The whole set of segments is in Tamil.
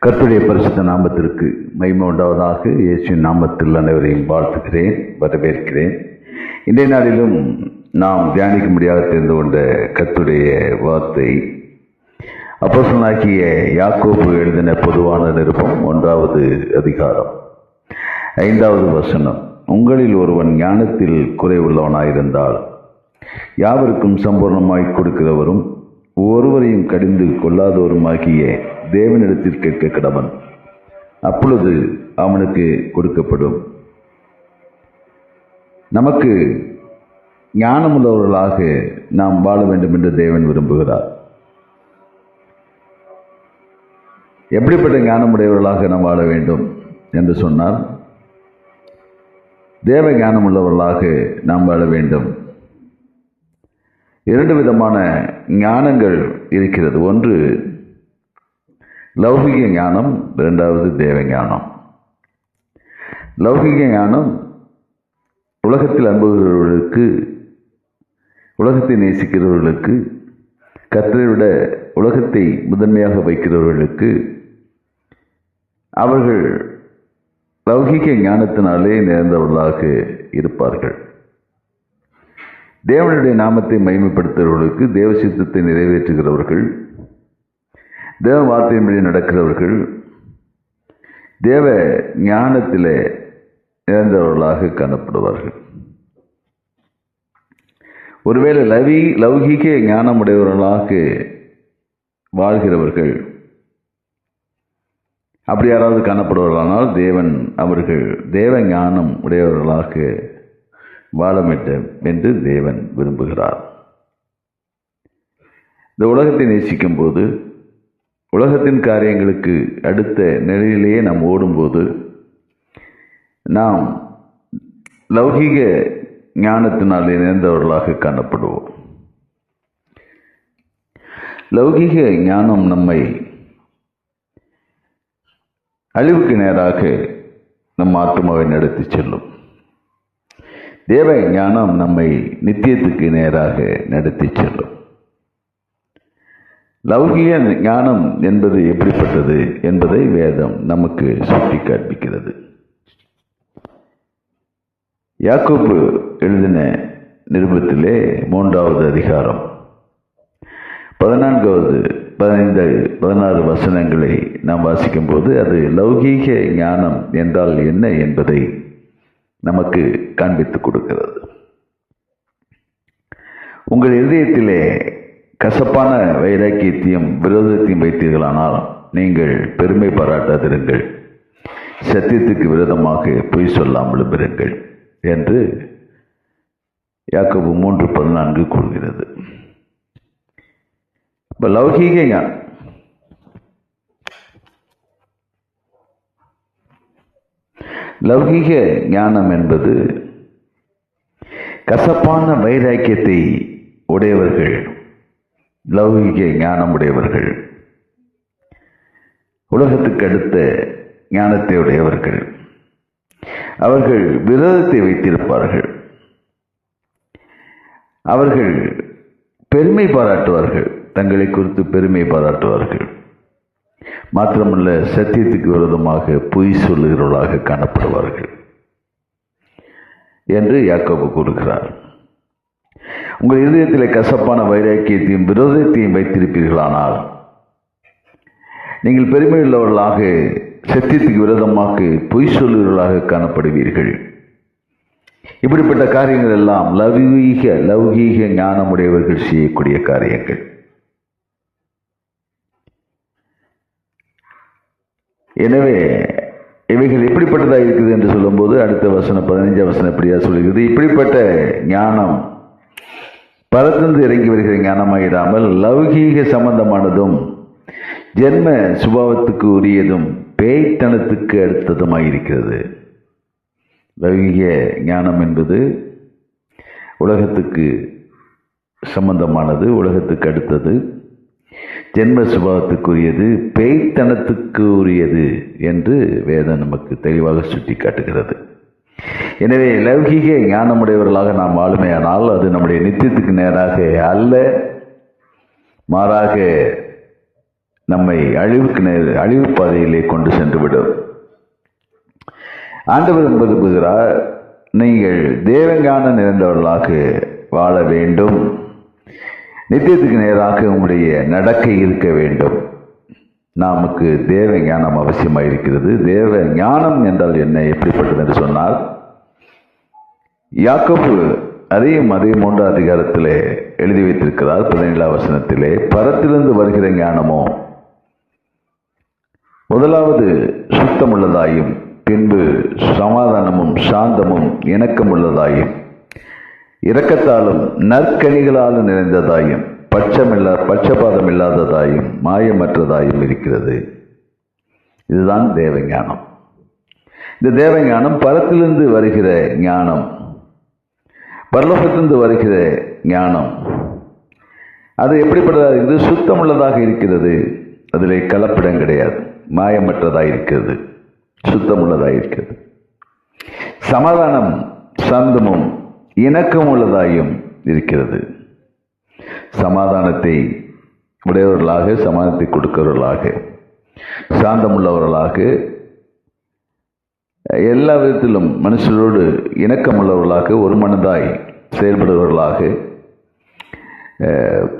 கர்த்தருடைய பரிசுத்த நாமத்திற்கு மகிமை உண்டாவதாக. இயேசுவின் நாமத்தில் அனைவரையும் வாழ்த்துகிறேன், வரவேற்கிறேன். இன்றைய நாளிலும் நாம் தியானிக்க முடியாத தெரிந்து கொண்ட கர்த்தருடைய வார்த்தை அப்போஸ்தலனாகிய யாக்கோபு எழுதின பொதுவான நிருபம் 1வது அதிகாரம் 5வது வசனம். உங்களில் ஒருவன் ஞானத்தில் குறைவுள்ளவனாயிருந்தால் யாவருக்கும் சம்பூர்ணமாய் கொடுக்கிறவரும் ஒருவரையும் கடிந்து கொள்ளாதவருமாகிய தேவனிடத்தில் கேட்க கடவன், அப்பொழுது அவனுக்கு கொடுக்கப்படும். நமக்கு ஞானமுள்ளவர்களாக நாம் வாழ வேண்டும் என்று தேவன் விரும்புகிறார். எப்படிப்பட்ட ஞானமுடையவர்களாக நாம் வாழ வேண்டும் என்று சொன்னால், தேவ ஞானமுள்ளவர்களாக நாம் வாழ வேண்டும். 2 விதமான ஞானங்கள் இருக்கிறது. ஒன்று லௌகிக ஞானம், 2வது தேவ ஞானம். லௌகிக ஞானம் உலகத்தில் அன்புகிறவர்களுக்கு, உலகத்தை நேசிக்கிறவர்களுக்கு, கர்த்தரை விட உலகத்தை முதன்மையாக வைக்கிறவர்களுக்கு, அவர்கள் லௌகிக ஞானத்தினாலே நிறைந்தவர்களாக இருப்பார்கள். தேவனுடைய நாமத்தை மகிமைப்படுத்துகிறவர்களுக்கு, தேவ சித்தத்தை நிறைவேற்றுகிறவர்கள், தேவ வார்த்தையின்படி நடக்கிறவர்கள், தேவ ஞானத்திலே நிறைந்தவர்களாக காணப்படுவார்கள். ஒருவேளை லௌகிக ஞானமுடையவர்களாக வாழ்கிறவர்கள் அப்படி யாராவது காணப்படுவார்களானால் தேவன் அவர்கள் தேவ ஞானம் உடையவர்களாக வாழ வேண்டும் என்று தேவன் விரும்புகிறார். இந்த உலகத்தை நேசிக்கும் போது, உலகத்தின் காரியங்களுக்கு அடுத்த நிலையிலேயே நாம் ஓடும்போது, நாம் லௌகிக ஞானத்தினால் நிறைந்தவர்களாக காணப்படுவோம். லௌகிக ஞானம் நம்மை அழிவுக்கு நேராக நம் ஆத்மாவை நடத்தி செல்லும். தேவ ஞானம் நம்மை நித்தியத்துக்கு நேராக நடத்தி செல்லும். லௌகிக ஞானம் என்பது எப்படிப்பட்டது என்பதை வேதம் நமக்கு சுட்டி காண்பிக்கிறது. யாக்கோபு எழுதின நிருபத்திலே 3வது அதிகாரம் 14, 15, 16 வசனங்களை நாம் வாசிக்கும் போது அது லௌகீக ஞானம் என்றால் என்ன என்பதை நமக்கு காண்பித்துக் கொடுக்கிறது. உங்கள் இதயத்திலே கசப்பான வைராக்கியத்தையும் விரோதத்தையும் வைத்தீர்களானால் நீங்கள் பெருமை பாராட்டாதிருங்கள், சத்தியத்துக்கு விரோதமாக பொய் சொல்லாமலும் இருங்கள் என்று யாக்கோபு 3:14 கூறுகிறது. இப்போ லௌகிக ஞானம் என்பது கசப்பான வைராக்கியத்தை உடையவர்கள், லௌகிக ஞானம் உடையவர்கள், உலகத்துக்கு அடுத்த ஞானத்தை உடையவர்கள். அவர்கள் விரோதத்தை வைத்திருப்பார்கள். அவர்கள் பெருமை பாராட்டுவார்கள், தங்களை குறித்து பெருமை பாராட்டுவார்கள். மாத்திரமல்ல, சத்தியத்துக்கு விரோதமாக பொய் சொல்லுகிறவர்களாக காணப்படுவார்கள் என்று யாக்கோபு கூறுகிறார். உங்கள் இதயத்தில் கசப்பான வைராக்கியத்தையும் விரோதத்தையும் வைத்திருப்பீர்களானால் நீங்கள் பெருமை உள்ளவர்களாக, சத்தியத்துக்கு விரோதமாக பொய் சொல்லுகிறவர்களாக காணப்படுவீர்கள். இப்படிப்பட்ட காரியங்கள் எல்லாம் லௌகீக ஞானமுடையவர்கள் செய்யக்கூடிய காரியங்கள். எனவே இவைகள் எப்படிப்பட்டதாக இருக்குது என்று சொல்லும்போது அடுத்த வசனம் 15 வசனம் இப்படியா சொல்லுகிறது. இப்படிப்பட்ட ஞானம் பரத்திலிருந்து இறங்கி வருகிற ஞானமாயிராமல் லௌகீக சம்பந்தமானதும் ஜென்ம சுபாவத்துக்கு உரியதும் பேய்த்தனத்துக்கு அடுத்ததுமாயிருக்கிறது. லௌகீக ஞானம் என்பது உலகத்துக்கு சம்பந்தமானது, உலகத்துக்கு அடுத்தது, ஜென்ம சுபாவத்துக்குரியது, பேய்த்தனத்துக்கு உரியது என்று வேதம் நமக்கு தெளிவாக சுட்டி காட்டுகிறது. எனவே லௌகீக ஞானமுடையவர்களாக நாம் வாழுமையானால் அது நம்முடைய நித்தியத்துக்கு நேராக அல்ல, மாறாக நம்மை அழிவு பாதையிலே கொண்டு சென்றுவிடும். ஆண்டவர் விரும்புகிறார், நீங்கள் தேவஞான நிறைந்தவர்களாக வாழ வேண்டும். நித்தியத்துக்கு நேராக உங்களுடைய நடக்கை இருக்க வேண்டும். நமக்கு தேவ ஞானம் அவசியமாக இருக்கிறது. தேவ ஞானம் என்றால் என்ன, எப்படிப்பட்டது என்று சொன்னால், யாக்கோபு அதையும் 3 அதிகாரத்திலே எழுதி வைத்திருக்கிறார். 17 வசனத்திலே, பரத்திலிருந்து வருகிற ஞானமோ முதலாவது சுத்தமுள்ளதாயும், பின்பு சமாதானமும் சாந்தமும் இணக்கமுள்ளதாயும், இரக்கத்தாலும் நற்கனிகளாலும் நிறைந்ததாயும், பட்சபாதம் இல்லாததாயும், மாயமற்றதாயும் இருக்கிறது. இதுதான் தேவஞானம். இந்த தேவஞானம் பரத்திலிருந்து வருகிற ஞானம், பரலோகத்திலிருந்து வருகிற ஞானம். அது எப்படிப்பட்டதாக இருக்கிறது? சுத்தமுள்ளதாக இருக்கிறது. அதிலே கலப்படம் கிடையாது. மாயமற்றதாக இருக்கிறது. சுத்தமுள்ளதாக இருக்கிறது. சமாதானம் சாந்தமும் இணக்கம் உள்ளதாயும் இருக்கிறது. சமாதானத்தை உடையவர்களாக, சமாதானத்தை கொடுக்கிறவர்களாக, சாந்தமுள்ளவர்களாக, எல்லா விதத்திலும் மனுஷரோடு இணக்கமுள்ளவர்களாக, ஒரு மனதாய் செயல்படுபவர்களாக,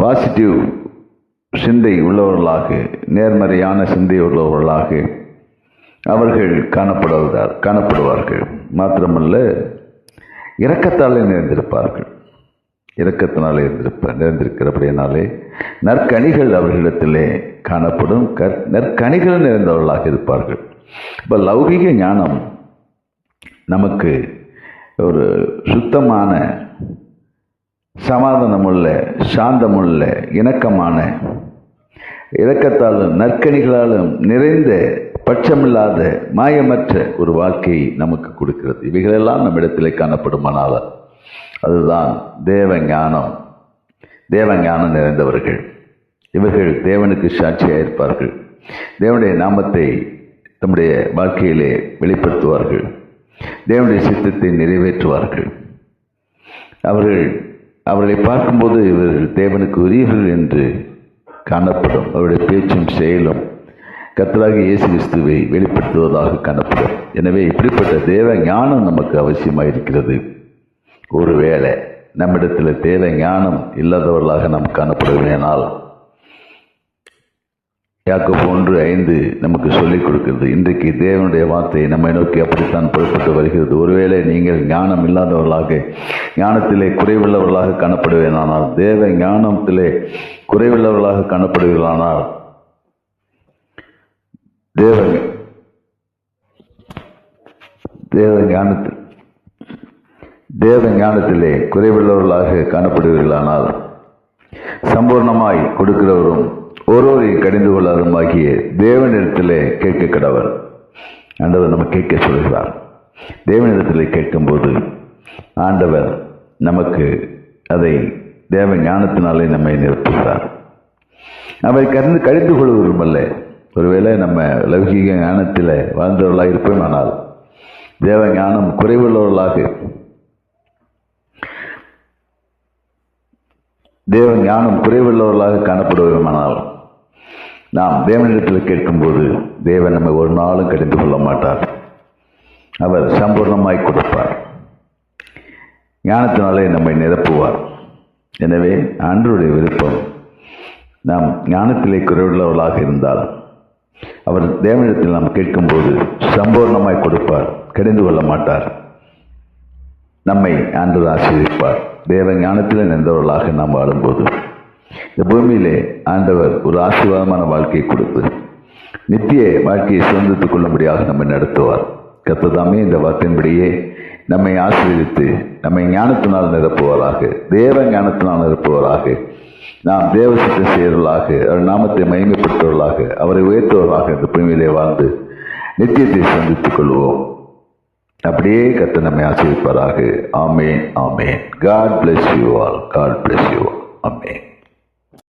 பாசிட்டிவ் சிந்தை உள்ளவர்களாக, நேர்மறையான சிந்தை உள்ளவர்களாக அவர்கள் காணப்படுவார்கள். மாத்திரமல்ல, இரக்கத்தாலே நிறைந்திருப்பார்கள். இரக்கத்தினாலே நிறைந்திருக்கிறபடியினாலே நற்கனிகள் அவர்களிடத்திலே காணப்படும். நற்கனிகள் நிறைந்தவர்களாக இருப்பார்கள். இப்போ லௌகிக ஞானம் நமக்கு ஒரு சுத்தமான, சமாதானமுள்ள, சாந்தமுள்ள, இணக்கமான, இரக்கத்தாலும் நற்கனிகளாலும் நிறைந்த, பட்சமில்லாத, மாயமற்ற ஒரு வாழ்க்கையை நமக்கு கொடுக்கிறது. இவைகளெல்லாம் நம்மிடத்திலே காணப்படுமானால் அதுதான் தேவஞானம். தேவஞானம் நிறைந்தவர்கள் இவர்கள் தேவனுக்கு சாட்சியாக இருப்பார்கள். தேவனுடைய நாமத்தை தம்முடைய வாழ்க்கையிலே வெளிப்படுத்துவார்கள். தேவனுடைய சித்தத்தை நிறைவேற்றுவார்கள். அவர்களை பார்க்கும்போது இவர்கள் தேவனுக்கு உரியவர்கள் என்று காணப்படும். அவருடைய பேச்சும் செயலும் கர்த்தராகிய இயேசு கிறிஸ்துவை வெளிப்படுத்துவதாக காணப்படும். எனவே இப்படிப்பட்ட தேவ ஞானம் நமக்கு அவசியமாக இருக்கிறது. ஒருவேளை நம்மிடத்தில் தேவ ஞானம் இல்லாதவர்களாக நாம் காணப்படுவேனால், யாக்கோபு 1:5 நமக்கு சொல்லிக் கொடுக்கிறது. இன்றைக்கு தேவனுடைய வார்த்தை நம்மை நோக்கி அப்படித்தான் புறப்பட்டு வருகிறது. ஒருவேளை நீங்கள் ஞானம் இல்லாதவர்களாக, ஞானத்திலே குறைவுள்ளவர்களாக காணப்படுவேனானால், தேவ ஞானத்திலே குறைவுள்ளவர்களாக காணப்படுவீர்களானால், தேவ ஞானத்திலே குறைவுள்ளவர்களாக காணப்படுவீர்களானால், சம்பூர்ணமாய் கொடுக்கிறவரும் ஒருவரையும் கடிந்து கொள்ளாதமாகிய தேவனிடத்திலே கேட்க கடவர். ஆண்டவர் நம்ம கேட்க சொல்கிறார். தேவனிடத்திலே கேட்கும்போது ஆண்டவர் நமக்கு அதை தேவ ஞானத்தினாலே நம்மை நிரப்புகிறார். அவை கடிந்து கொள்வதும் அல்ல. ஒருவேளை நம்ம லௌகிக ஞானத்தில் வாழ்ந்தவர்களாக இருப்போமானால், தேவ ஞானம் குறைவுள்ளவர்களாக காணப்படுவோமானால், நாம் தேவனிடத்தில் கேட்கும்போது தேவன் நம்மை ஒரு நாளும் கடிந்து கொள்ள மாட்டார். அவர் சம்பூர்ணமாய் கொடுப்பார். ஞானத்தினாலே நம்மை நிரப்புவார். எனவே ஆண்டவருடைய விருப்பம், நாம் ஞானத்திலே குறைவுள்ளவர்களாக இருந்தால் அவர் தேவனிடத்தில் நாம் கேட்கும்போது சம்பூர்ணமாய் கொடுப்பார், கடிந்து கொள்ள மாட்டார். நம்மை ஆண்டவர் ஆசீர்வதிப்பார். தேவ ஞானத்தில் நின்றவர்களாக நாம் வாழும்போது இந்த பூமியிலே ஆண்டவர் ஒரு ஆசீர்வாதமான வாழ்க்கையை கொடுத்து நித்திய வாழ்க்கையை சுதந்திரத்துக் கொள்ளும்படியாக நம்மை நடத்துவார். கர்த்தர் இந்த வார்த்தையின்படியே நம்மை ஆசீர்வதித்து நம்மை ஞானத்தினால் நிரப்புவராக, தேவ ஞானத்தினால் நிரப்புவராக, நாம் தேவ சித்தம் செய்வர்களாக, அவர் நாமத்தை மகிமைப்படுத்துவர்களாக, அவரை உயர்த்துவர்களாக இந்த பூமியிலே வாழ்ந்து நித்தியத்தை சந்தித்துக் கொள்வோம். அப்படியே கர்த்தர் நம்மை ஆசீர்வதிப்பாராக. ஆமென், ஆமென். God bless you all. God bless you all. Amen.